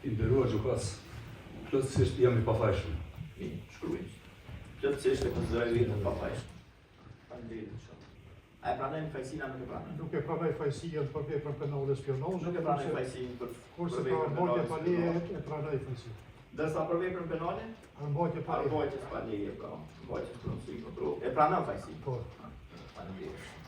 I nderuar gjykas, plotësisht jam I pafajshëm. Shkruaj. Plotësisht e konsideroj vetën pafajshëm. Faleminderit shumë. A e pranoj fajësinë apo nuk e pranoj? Nuk e pranoj fajësinë për veprën penale spionazhe. Nuk e pranoj fajësinë për kurse për mbajtje pa leje e pranoj fajësinë. Dërsa për veprën penale? Mbajtje pa leje. Mbajtjes pa leje, po. Mbajtjes për kontroll. E pranon fajësinë. Po. Faleminderit.